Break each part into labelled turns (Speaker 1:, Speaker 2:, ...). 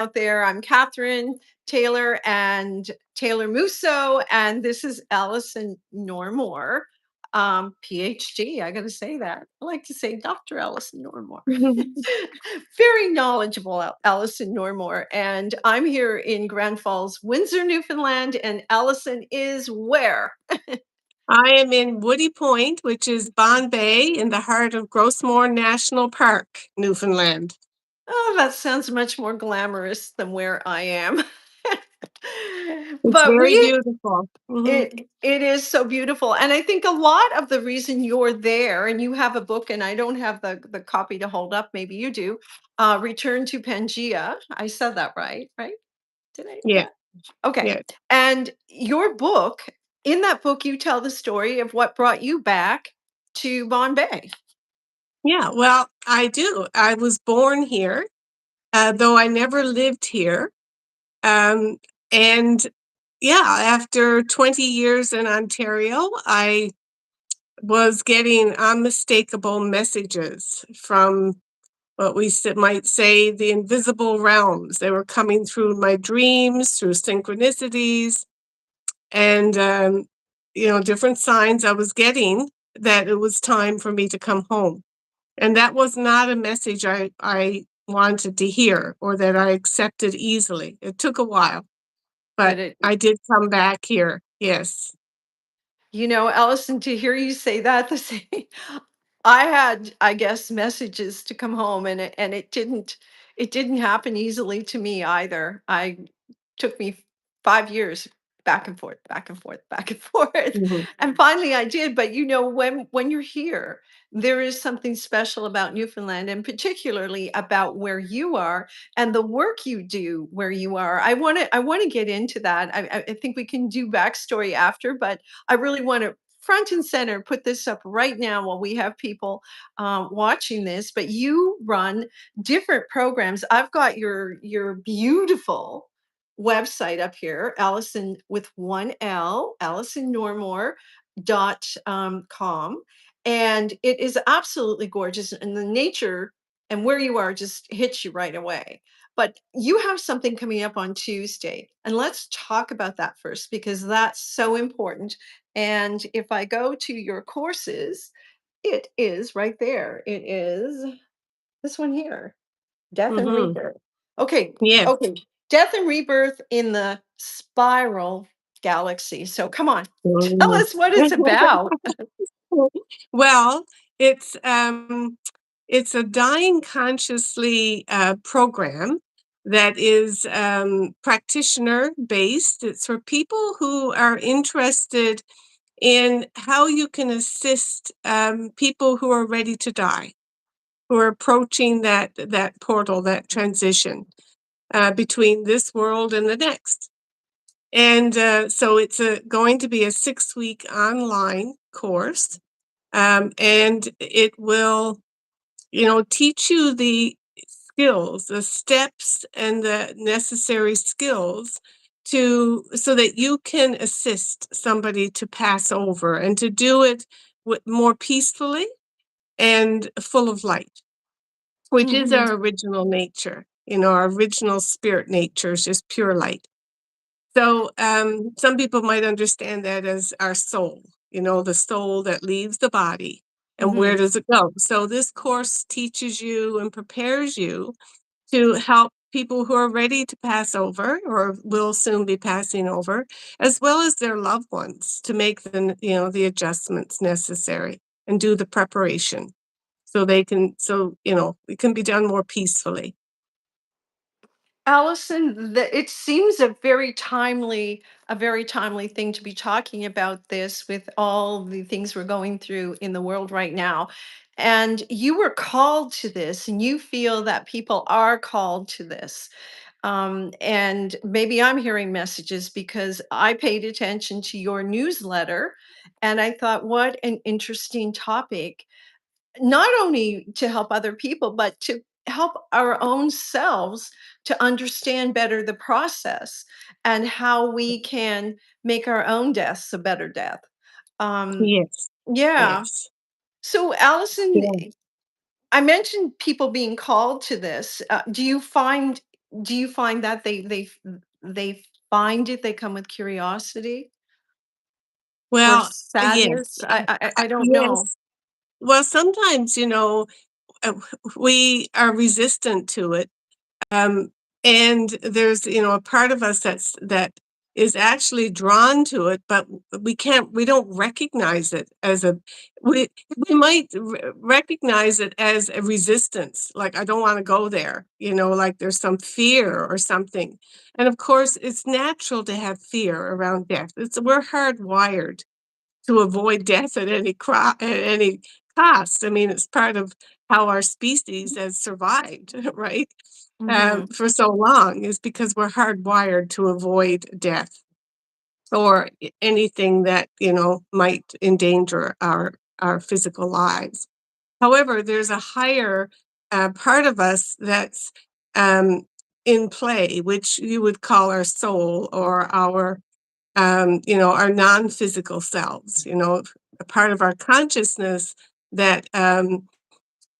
Speaker 1: out there. I'm Kathryn Taylor and Taylor Musso, and this is Alison Normore, PhD. I got to say that. I like to say Dr. Alison Normore. Very knowledgeable Alison Normore. And I'm here in Grand Falls, Windsor, Newfoundland. And Alison is where?
Speaker 2: I am in Woody Point, which is Bonne Bay in the heart of Grossmore National Park, Newfoundland.
Speaker 1: Oh, that sounds much more glamorous than where I am.
Speaker 2: It's
Speaker 1: But
Speaker 2: very
Speaker 1: we
Speaker 2: beautiful.
Speaker 1: it is so beautiful. And I think a lot of the reason you're there, and you have a book, and I don't have the copy to hold up, maybe you do, Return to Pangea. I said that right? Did I?
Speaker 2: Yeah,
Speaker 1: Yeah. Okay.
Speaker 2: yeah,
Speaker 1: And your book, in that book, you tell the story of what brought you back to Bonne Bay.
Speaker 2: yeah. Well, I do. I was born here, though I never lived here. Um, and yeah, after 20 years in Ontario, I was getting unmistakable messages from what might say the invisible realms. They were coming through my dreams, through synchronicities, and different signs I was getting that it was time for me to come home. And that was not a message I wanted to hear or that I accepted easily. It took a while,
Speaker 1: Did
Speaker 2: but
Speaker 1: it?
Speaker 2: I did come back here. Yes.
Speaker 1: Allison, to hear you say that, the same, I had, I guess, messages to come home, and it didn't happen easily to me either. I took me 5 years back and forth, back and forth, back and forth,
Speaker 2: Mhm.
Speaker 1: and finally I did. But when you're here, there is something special about Newfoundland, and particularly about where you are and the work you do where you are. I want to get into that. I think we can do backstory after, but I really want to front and center put this up right now while we have people watching this. But you run different programs. I've got your beautiful website up here, Alison with one L, Alison Normore com, and it is absolutely gorgeous, and the nature and where you are just hits you right away. But you have something coming up on Tuesday, and let's talk about that first because that's so important. And if I go to your courses, it is right there. It is this one here, Death and
Speaker 2: Mhm.
Speaker 1: Rebirth. Okay,
Speaker 2: Yes.
Speaker 1: okay. Death and Rebirth in the spiral galaxy. So come on, tell
Speaker 2: Mhm.
Speaker 1: us what it's about.
Speaker 2: Well, it's a dying consciously program that is practitioner based. It's for people who are interested in how you can assist people who are ready to die, who are approaching that portal, that transition between this world and the next. And so it's going to be a 6-week online course, and it will teach you the skills, the steps, and the necessary skills so that you can assist somebody to pass over and to do it more peacefully and full of light, which is
Speaker 1: Mhm.
Speaker 2: our original nature. Our original spirit nature is just pure light. So some people might understand that as our soul, the soul that leaves the body. And where
Speaker 1: Mhm.
Speaker 2: does it go? So this course teaches you and prepares you to help people who are ready to pass over or will soon be passing over, as well as their loved ones, to make the adjustments necessary and do the preparation so it can be done more peacefully.
Speaker 1: Allison, it seems a very timely thing to be talking about this with all the things we're going through in the world right now. And you were called to this, and you feel that people are called to this. And maybe I'm hearing messages because I paid attention to your newsletter and I thought, what an interesting topic, not only to help other people, but to help our own selves to understand better the process and how we can make our own deaths a better death. Um,
Speaker 2: Yes,
Speaker 1: yeah.
Speaker 2: yes.
Speaker 1: So, Allison,
Speaker 2: Yeah.
Speaker 1: I mentioned people being called to this. Do you find Do you find that they find it, they come with curiosity or
Speaker 2: Well, yes,
Speaker 1: sadness? I don't know.
Speaker 2: yes. Well, sometimes, uh, we are resistant to it. Um, and there's, a part of us that is actually drawn to it, but we don't recognize it as we, we might recognize it as a resistance. Like, I don't want to go there, like there's some fear or something. And of course, it's natural to have fear around death. We're hardwired to avoid death at any cost. I mean, it's part of how our species has survived, right?
Speaker 1: Mhm.
Speaker 2: For so long is because we're hardwired to avoid death or anything that might endanger our physical lives. However, there's a higher part of us that's um, in play, which you would call our soul or our non-physical selves, a part of our consciousness that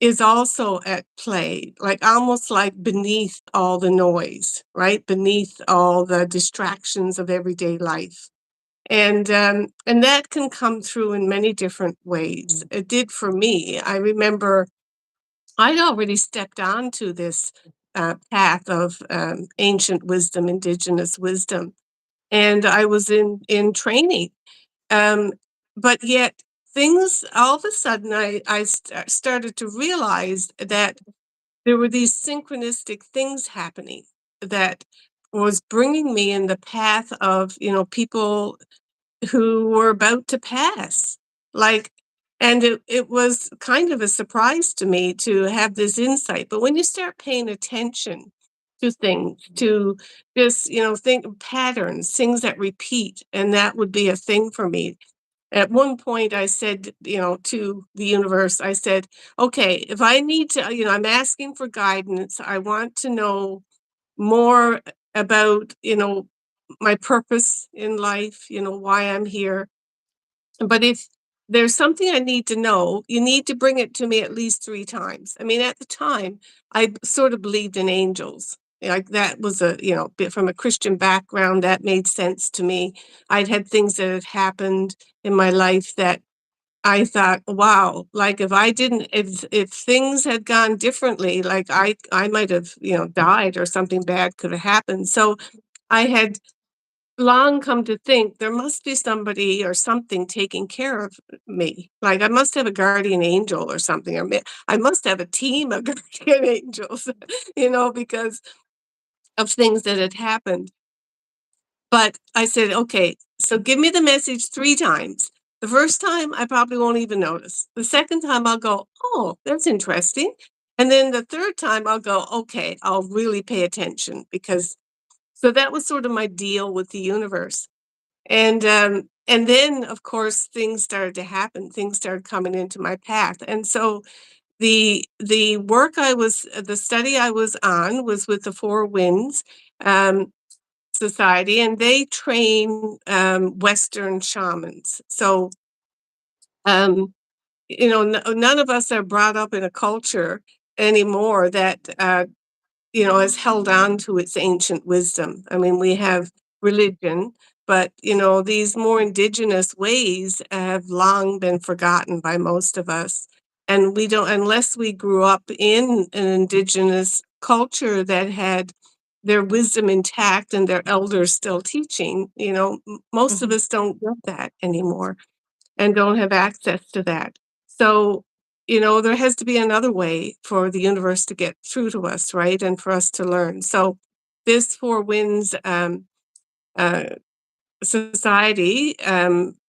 Speaker 2: is also at play, like almost like beneath all the noise, right? Beneath all the distractions of everyday life. And that can come through in many different ways. It did for me. I remember I'd already stepped onto this path of ancient wisdom, indigenous wisdom, and I was in training. Um, but yet, things all of a sudden, I started to realize that there were these synchronistic things happening that was bringing me in the path of people who were about to pass. Like, and it was kind of a surprise to me to have this insight. But when you start paying attention to things, to just, think patterns, things that repeat, and that would be a thing for me. At one point, I said, to the universe, I said, okay, if I need to, I'm asking for guidance. I want to know more about, my purpose in life, why I'm here. But if there's something I need to know, you need to bring it to me at least 3 times. I mean, at the time, sort of believed in angels. Like that was bit from a Christian background that made sense to me. I'd had things that had happened in my life that I thought, wow, like if things had gone differently, like I might have, died or something bad could have happened. So I had long come to think there must be somebody or something taking care of me. Like I must have a guardian angel or something, I must have a team of guardian angels, because of things that had happened. But I said, okay, so give me the message 3 times. The first time, I probably won't even notice. The second time, I'll go, oh, that's interesting. And then the third time, I'll go, okay, I'll really pay attention because so that was sort of my deal with the universe. And then, of course, things started to happen. Things started coming into my path. And so the study I was on was with the Four Winds. Society, and they train Western shamans. So, um, none of us are brought up in a culture anymore that has held on to its ancient wisdom. I mean, we have religion, but these more indigenous ways have long been forgotten by most of us. And we don't, unless we grew up in an indigenous culture that had their wisdom intact and their elders still teaching, most of
Speaker 1: Mhm.
Speaker 2: us don't get that anymore and don't have access to that. So, there has to be another way for the universe to get through to us, right? And for us to learn. So, this Four Winds uh, Society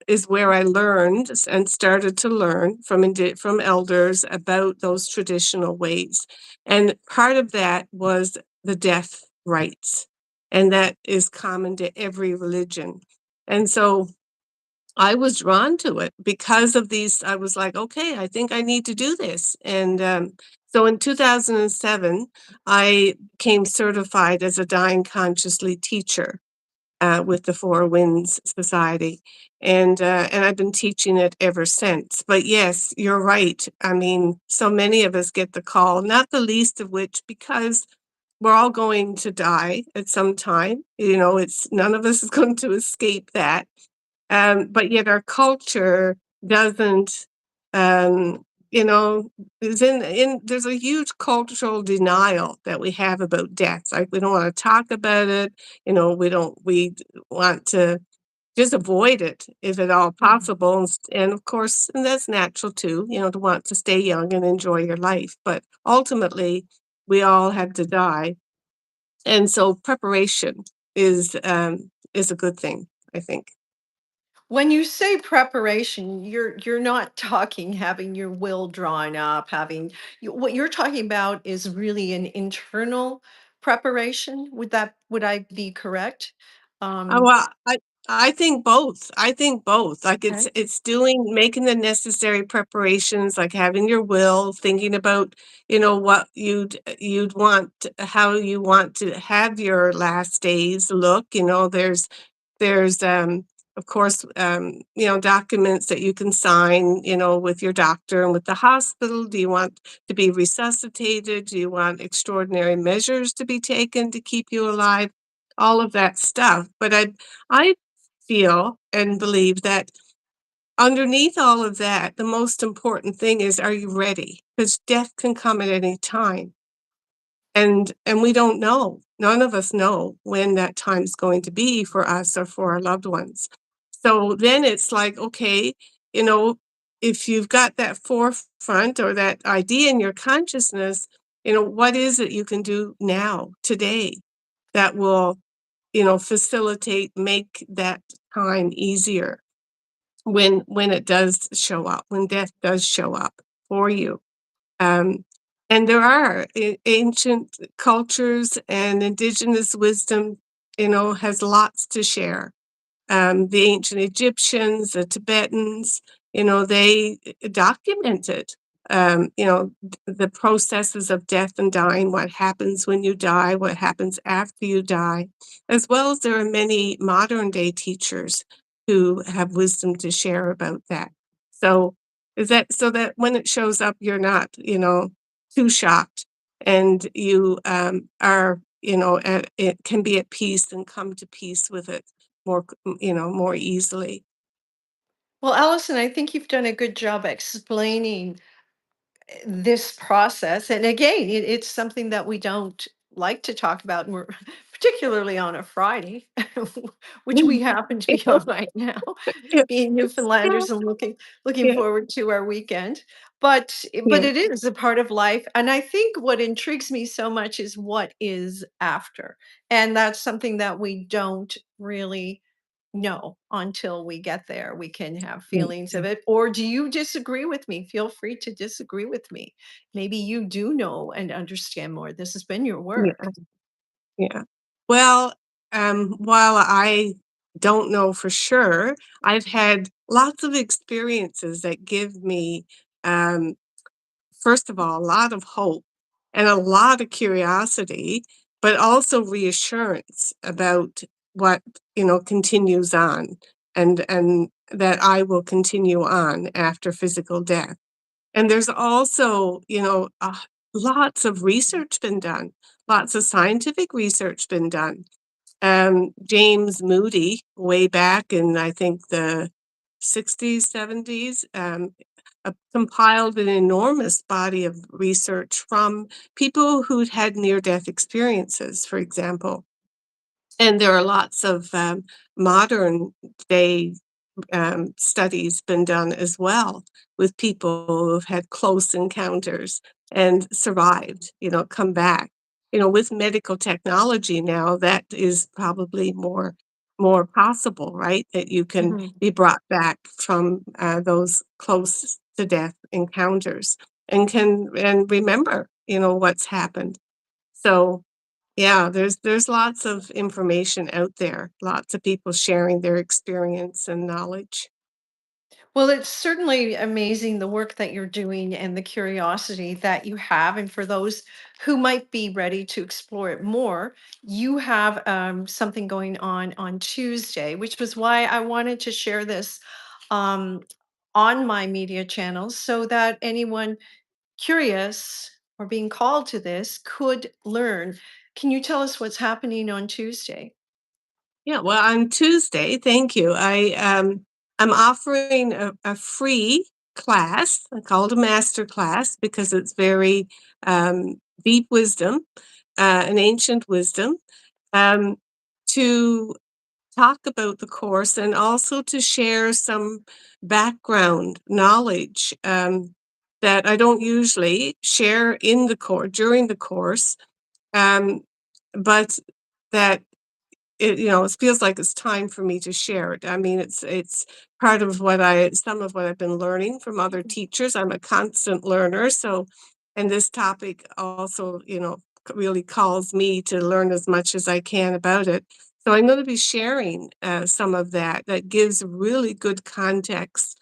Speaker 2: is where I learned and started to learn from elders about those traditional ways. And part of that was the death rites, and that is common to every religion. And so I was drawn to it because of these. I was like, okay, I think I need to do this. And so in 2007, I became certified as a dying consciously teacher with the Four Winds Society. And I've been teaching it ever since. But yes, you're right. I mean, so many of us get the call, not the least of which because we're all going to die at some time. It's none of us is going to escape that. But yet our culture doesn't, um, you know, is there's a huge cultural denial that we have about death. Like we don't want to talk about it. We want to just avoid it if at all
Speaker 1: Mhm.
Speaker 2: possible. And of course, and that's natural too, to want to stay young and enjoy your life. But ultimately, we all have to die. And so preparation is a good thing, I think.
Speaker 1: When you say preparation, you're not talking having your will drawn up, what you're talking about is really an internal preparation. Would I be correct?
Speaker 2: Oh,
Speaker 1: Um,
Speaker 2: well, I think both. I think both. Like
Speaker 1: okay.
Speaker 2: it's making the necessary preparations, like having your will, thinking about, what you'd want, how you want to have your last days look. There's of course, documents that you can sign, with your doctor and with the hospital. Do you want to be resuscitated? Do you want extraordinary measures to be taken to keep you alive? All of that stuff. But I feel and believe that underneath all of that, the most important thing is, are you ready? Because death can come at any time. And we don't know. None of us know when that time's going to be for us or for our loved ones. So then it's like, okay, you know, if you've got that forefront or that idea in your consciousness, what is it you can do now, today, that will, facilitate, make that time easier when it does show up, when death does show up for you. Um, and there are ancient cultures, and indigenous wisdom, has lots to share. The ancient Egyptians, the Tibetans, they documented, the processes of death and dying, what happens when you die, what happens after you die, as well as there are many modern day teachers who have wisdom to share about that. So is that so that when it shows up, you're not, too shocked, and you are, it can be at peace and come to peace with it more easily.
Speaker 1: Well, Allison, I think you've done a good job explaining this process. And again, it's something that we don't like to talk about, and we're particularly on a Friday, which we happen to be on right now,
Speaker 2: Yeah,
Speaker 1: being
Speaker 2: yeah,
Speaker 1: Newfoundlanders and looking
Speaker 2: yeah,
Speaker 1: forward to our weekend. But
Speaker 2: yeah,
Speaker 1: it is a part of life. And I think what intrigues me so much is what is after. And that's something that we don't really know until we get there. We can have
Speaker 2: yeah,
Speaker 1: feelings of it. Or do you disagree with me? Feel free to disagree with me. Maybe you do know and understand more. This has been your
Speaker 2: yeah,
Speaker 1: work.
Speaker 2: yeah. Well, while I don't know for sure, I've had lots of experiences that give me, um, first of all, a lot of hope and a lot of curiosity, but also reassurance about what, continues on, and that I will continue on after physical death. And there's also, lots of research been done, lots of scientific research been done. James Moody, way back in, I think, the 60s, 70s, compiled an enormous body of research from people who'd had near death experiences, for example. And there are lots of modern day studies been done as well with people who've had close encounters and survived, come back. With medical technology now, that is probably more possible, right? That you can
Speaker 1: Mhm.
Speaker 2: be brought back from those close to death encounters and remember, what's happened. So yeah, there's lots of information out there, lots of people sharing their experience and knowledge.
Speaker 1: Well, it's certainly amazing the work that you're doing and the curiosity that you have. And for those who might be ready to explore it more, you have something going on Tuesday, which was why I wanted to share this um, on my media channels so that anyone curious or being called to this could learn. Can you tell us what's happening on Tuesday?
Speaker 2: Yeah, well, on Tuesday, thank you. I'm offering a free class. I call it a master class because it's very deep wisdom, an ancient wisdom, um, to talk about the course and also to share some background knowledge that I don't usually share in the course during the course, um, but that it feels like it's time for me to share it. I mean, it's part of some of what I've been learning from other teachers. I'm a constant learner, so and this topic also, really calls me to learn as much as I can about it. So I'm going to be sharing some of that. That gives really good context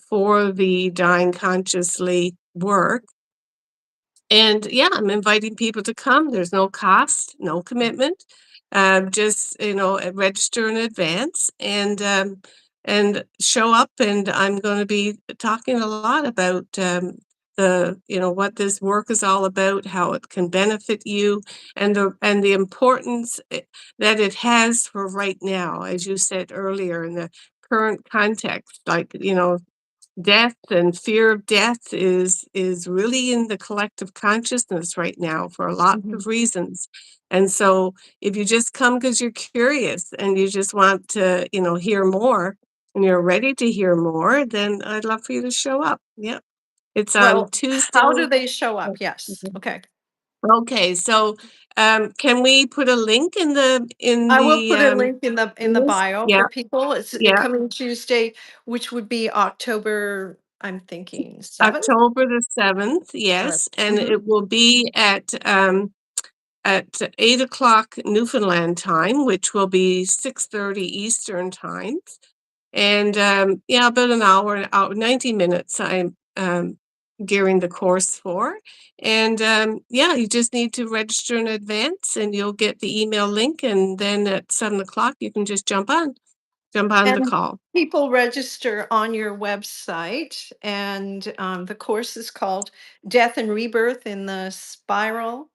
Speaker 2: for the dying consciously work. And yeah, I'm inviting people to come. There's no cost, no commitment. Just register in advance and show up. And I'm going to be talking a lot about what this work is all about, how it can benefit you, and the importance that it has for right now, as you said earlier, in the current context. Like death and fear of death is really in the collective consciousness right now for a lot
Speaker 1: Mhm.
Speaker 2: of reasons. And so if you just come because you're curious and you just want to, hear more and you're ready to hear more, then I'd love for you to show up. Yeah. It's on
Speaker 1: Well,
Speaker 2: Tuesday.
Speaker 1: how do they show up? Yes. Okay.
Speaker 2: Okay, so can we put a link in the
Speaker 1: I will put a link in the
Speaker 2: news?
Speaker 1: bio
Speaker 2: Yeah,
Speaker 1: for people. It's
Speaker 2: yeah.
Speaker 1: coming Tuesday, which would be October, I'm thinking 7th?
Speaker 2: October the 7th, yes,
Speaker 1: Correct.
Speaker 2: and
Speaker 1: Mhm.
Speaker 2: it will be at 8 o'clock Newfoundland time, which will be 6:30 Eastern time. And yeah, about an hour, 90 minutes I'm gearing the course for. And yeah, you just need to register in advance and you'll get the email link. And then at 7 o'clock, you can just jump on the
Speaker 1: And
Speaker 2: call.
Speaker 1: people register on your website, and the course is called Death and Rebirth in the Spiral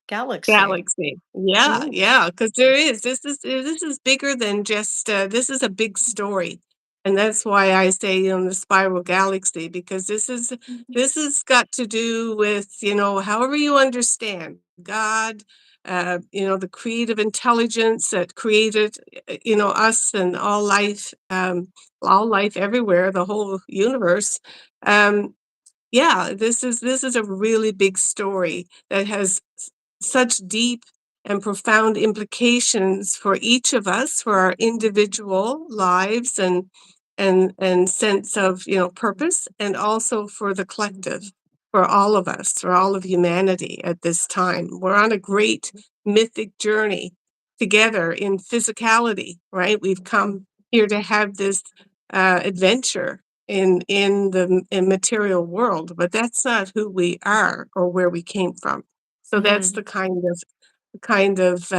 Speaker 1: Galaxy.
Speaker 2: Galaxy. Yeah,
Speaker 1: Mm.
Speaker 2: yeah, because this is bigger than just this is a big story. And that's why I say, the spiral galaxy, because this has got to do with, however you understand God, the creative intelligence that created, us and all life everywhere, the whole universe. Um, yeah, this is a really big story that has such deep and profound implications for each of us, for our individual lives and sense of purpose, and also for the collective, for all of us, for all of humanity at this time. We're on a great mythic journey together in physicality, right? We've come here to have this adventure in material world, but that's not who we are or where we came from. So that's
Speaker 1: Mhm.
Speaker 2: the kind of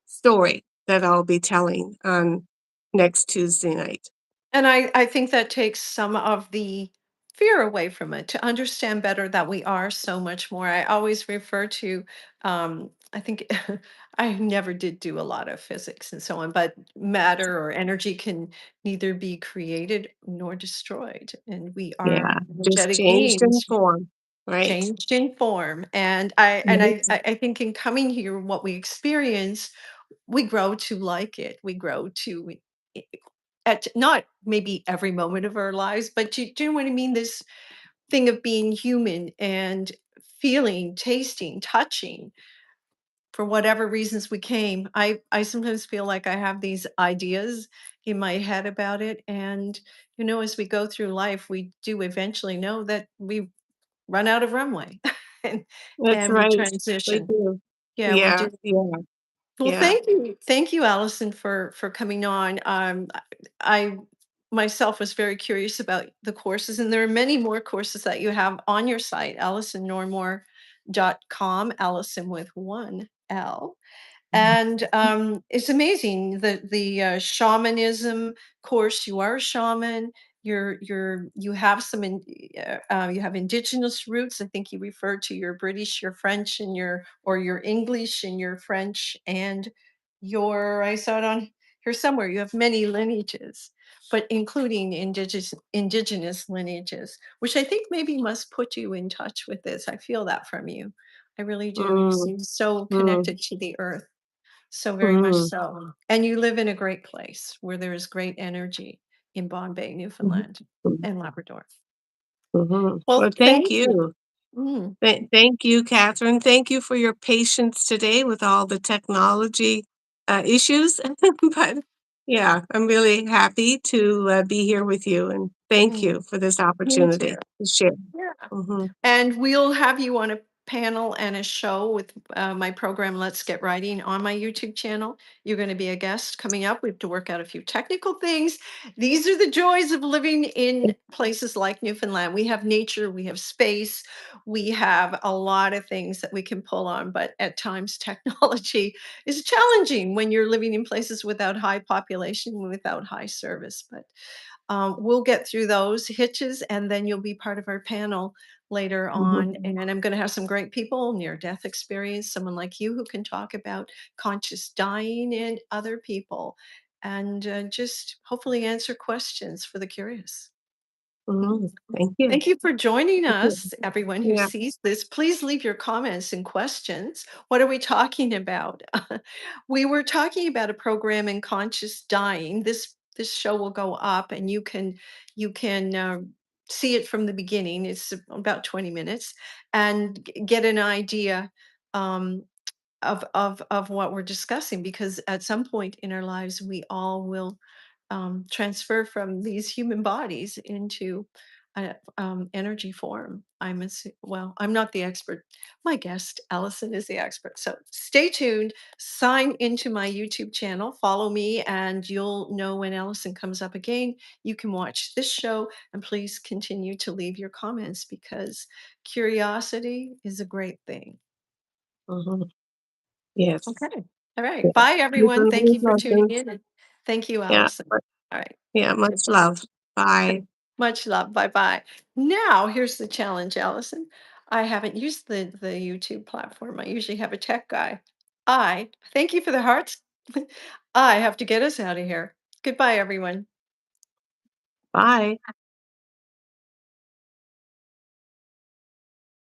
Speaker 2: story that I'll be telling on next Tuesday night.
Speaker 1: And I think that takes some of the fear away from it, to understand better that we are so much more. I always refer to, I think I never did do a lot of physics and so on, but matter or energy can neither be created nor destroyed. And we are
Speaker 2: Yeah, just
Speaker 1: energetic
Speaker 2: changed in
Speaker 1: beings,
Speaker 2: form, right?
Speaker 1: changed in form. And I and I,
Speaker 2: Right.
Speaker 1: I I think in coming here, what we experience, we grow to like it. We grow to at not maybe every moment of our lives, but you do know what I mean? This thing of being human and feeling, tasting, touching for whatever reasons we came. I sometimes feel like I have these ideas in my head about it. And, as we go through life, we do eventually know that we run out of runway and,
Speaker 2: That's
Speaker 1: and we
Speaker 2: right. We
Speaker 1: transition.
Speaker 2: do.
Speaker 1: Yeah, we
Speaker 2: Yeah,
Speaker 1: do.
Speaker 2: yeah,
Speaker 1: Well,
Speaker 2: yeah.
Speaker 1: thank you, Allison, for coming on. I myself was very curious about the courses, and there are many more courses that you have on your site, AlisonNormore.com, Allison with one L. And it's amazing, the shamanism course. You are a shaman. you have you have indigenous roots. I think you referred to your British, your French, and your English and your French and your I saw it on here somewhere. You have many lineages, but including indigenous lineages, which I think maybe must put you in touch with this. I feel that from you. I really do. You
Speaker 2: Mm,
Speaker 1: seem so
Speaker 2: mm,
Speaker 1: connected to the earth. So very much
Speaker 2: mm,
Speaker 1: so. And you live in a great place where there is great energy in Bonne Bay,
Speaker 2: mhm,
Speaker 1: Newfoundland
Speaker 2: mhm,
Speaker 1: and Labrador.
Speaker 2: mhm.
Speaker 1: Well,
Speaker 2: Well, thank
Speaker 1: thank you.
Speaker 2: you.
Speaker 1: Mm,
Speaker 2: Thank you, Catherine. Thank you for your patience today with all the technology issues. But yeah, I'm really happy to be here with you, and thank
Speaker 1: mm,
Speaker 2: you for this
Speaker 1: me too.
Speaker 2: opportunity to share.
Speaker 1: Yeah.
Speaker 2: Hmm.
Speaker 1: And we'll have you on a panel and a show with my program, Let's Get Writing, on my YouTube channel. You're going to be a guest coming up. We have to work out a few technical things. These are the joys of living in places like Newfoundland. We have nature, we have space, we have a lot of things that we can pull on, but at times technology is challenging when you're living in places without high population, without high service. But we'll get through those hitches, and then you'll be part of our panel later
Speaker 2: Hmm.
Speaker 1: on. And I'm going to have some great people, near death experience, someone like you who can talk about conscious dying and other people, and just hopefully answer questions for the curious. Mm.
Speaker 2: Hmm. Thank you.
Speaker 1: Thank you for joining
Speaker 2: Thank you.
Speaker 1: us, everyone who
Speaker 2: Yeah.
Speaker 1: sees this. Please leave your comments and questions. What are we talking about? We were talking about a program in conscious dying. This show will go up, and you can see it from the beginning. It's about 20 minutes, and get an idea um, of what we're discussing, because at some point in our lives we all will transfer from these human bodies into energy form. Well, I'm not the expert. My guest, Allison, is the expert. So stay tuned, sign into my YouTube channel, follow me, and you'll know when Allison comes up again. You can watch this show, and please continue to leave your comments, because curiosity is a great thing.
Speaker 2: Hmm. Yes.
Speaker 1: Okay. All right.
Speaker 2: Yeah.
Speaker 1: Bye,
Speaker 2: You've
Speaker 1: everyone.
Speaker 2: been
Speaker 1: Thank
Speaker 2: very
Speaker 1: you for tuning
Speaker 2: pleasant.
Speaker 1: in. And thank you,
Speaker 2: Yeah.
Speaker 1: Allison. All right.
Speaker 2: Yeah. Much
Speaker 1: Goodbye.
Speaker 2: love. Bye.
Speaker 1: Much love. Bye bye. Now, here's the challenge, Allison. I haven't used the YouTube platform. I usually have a tech guy. I thank you for the hearts. I have to get us out of here. Goodbye, everyone.
Speaker 2: Bye.